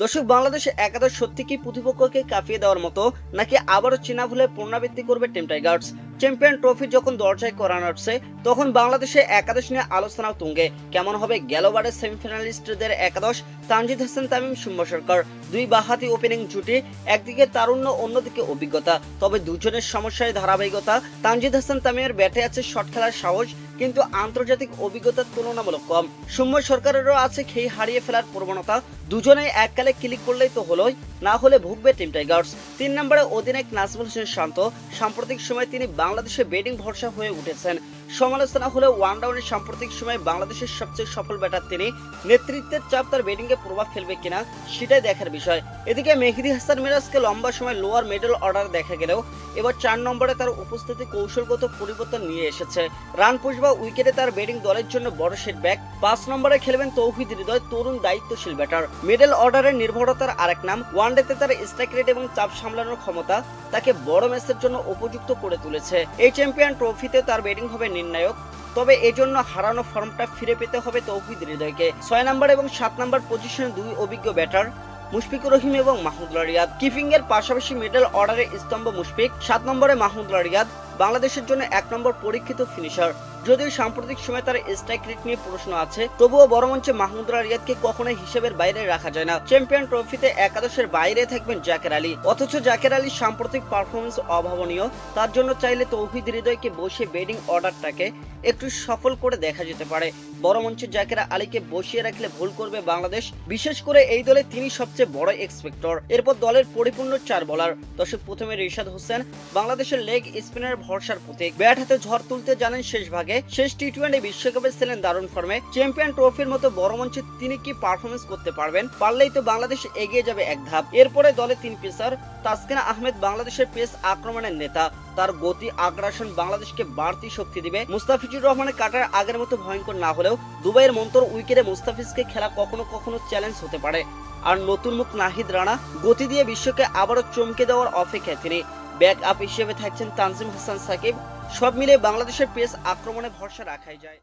দর্শক, বাংলাদেশ একাদশ সত্যি কি প্রতিপক্ষকে কাঁপিয়ে দেওয়ার মতো, নাকি আবারও চীনা ভুলে পুনরাবৃত্তি করবে টিম টাইগার্স? চ্যাম্পিয়ন ট্রফি যখন দরজায় করা নাড়ছে, তখন বাংলাদেশে একাদশ নিয়ে আলোচনাও তুঙ্গে। কেমন হবে গেলবারের সেমিফাইনালিস্টদের একাদশ? তানজিদ হাসান, তামিম, শুম্ভ সরকার, দুই বাহাতি ওপেনিং জুটি, একদিকে তারুণ্য, অন্যদিকে অভিজ্ঞতা। তবে দুজনের সমস্যায় ধারাবাহিকতা। তানজিদ হাসান তামিমের ব্যাটে আছে শট খেলার সাহস, কিন্তু আন্তর্জাতিক অভিজ্ঞতার তুলনামূলক কম। শুম্ভ সরকারেরও আছে খেই হারিয়ে ফেলার প্রবণতা। দুজনেই এককালে ক্লিক করলেই তো হলোই, না হলে ভুগবে টিম টাইগার্স। 3 নম্বরে অধিনায়ক নাজমুল হোসেন শান্ত। সাম্প্রতিক সময় তিনি বাংলাদেশে ব্যাটিং ভরসা হয়ে উঠেছেন। সমালোচনা হলেও ওয়ান ডাউনের সাম্প্রতিক সময় বাংলাদেশের সবচেয়ে সফল ব্যাটার তিনি। নেতৃত্বের চাপ তার ব্যাটিংয়ে প্রভাব ফেলবে কিনা সেটাই দেখার বিষয়। এদিকে মেহেদী হাসান মিরাজকে লম্বা সময় লোয়ার মিডল অর্ডার দেখা গেলেও এবার 4 নম্বরে তার উপস্থিতি কৌশলগত পরিবর্তন নিয়ে এসেছে। রান পুশ বা উইকেটে তার ব্যাটিং দলের জন্য বড় সেটব্যাক। 5 নম্বরে খেলবেন তৌহিদ হৃদয়, তরুণ দায়িত্বশীল ব্যাটার। মিডল অর্ডারের নির্ভরতার আরেক নাম। ওয়ানডেতে তার স্ট্রাইক রেট এবং চাপ সামলানোর ক্ষমতা তাকে বড় ম্যাচের জন্য উপযুক্ত করে তুলেছে। এই চ্যাম্পিয়ন ট্রফিতে তার ব্যাটিং হবে নির্ণায়ক, তবে এজন্য হারানো ফর্মটা ফিরে পেতে হবে তৌহিদ হৃদয়কে। 6 নম্বর এবং 7 নম্বর পজিশনে দুই অভিজ্ঞ ব্যাটার মুশফিকুর রহিম এবং মাহমুদুল্লাহ রিয়াদ। কিপিং এর পাশাপাশি মিডল অর্ডারে স্তম্ভ মুশফিক, 7 নম্বরে মাহমুদুল্লাহ রিয়াদ বাংলাদেশের জন্য 1 নম্বর পরীক্ষিত ফিনিশার। যদিও সাম্প্রতিক সময় তার স্ট্রাইক রেট নিয়ে প্রশ্ন আছে, তবুও বড় মঞ্চে মাহমুদুল্লাহ রিয়াদকে কখনোই হিসেবের বাইরে রাখা যায় না। চ্যাম্পিয়ন ট্রফিতে একাদশের বাইরে থাকবেন জাকের আলী, অথচ জাকের আলীর সাম্প্রতিক পারফরমেন্স অভাবনীয়। তার জন্য চাইলে তৌহিদ হৃদয়কে বসে ব্যাটিং অর্ডারটাকে একটু সফল করে দেখা যেতে পারে। বড় মঞ্চে জাকের আলীকে বসিয়ে রাখলে ভুল করবে বাংলাদেশ, বিশেষ করে এই দলে তিনি সবচেয়ে বড় এক্সপেক্টর। এরপর দলের পরিপূর্ণ 4 বোলার। দর্শক, প্রথমে রিশাদ হোসেন, বাংলাদেশের লেগ স্পিনার ভরসার প্রতীক। ব্যাট হাতে ঝড় তুলতে জানেন শেষ ভাগে। শেষ টি-20 বিশ্বকাপে ছিলেন দারুণ ফর্মে। চ্যাম্পিয়ন ট্রফির মতো বড় মঞ্চে তিনি কি পারফরমেন্স করতে পারবেন? পারলেই তো বাংলাদেশ এগিয়ে যাবে এক ধাপ। এরপরে দলে 3 পেসার। তাসকিন আহমেদ বাংলাদেশের পেস আক্রমণের নেতা, তার গতি আগ্রাসন বাংলাদেশকে বাড়তি শক্তি দিবে। মুস্তাফিজুর রহমানের কাটার আগের মতো ভয়ঙ্কর না হলেও দুবাইয়ের মন্তর উইকেটে মুস্তাফিজকে খেলা কখনো কখনো চ্যালেঞ্জ হতে পারে। আর নতুন মুখ নাহিদ রানা, গতি দিয়ে বিশ্বকে আবারও চমকে দেওয়ার অপেক্ষায় তিনি। ব্যাক আপ হিসেবে থাকছেন তানজিম হাসান সাকিব। সব মিলে বাংলাদেশের পেস আক্রমণে ভরসা রাখাই যায়।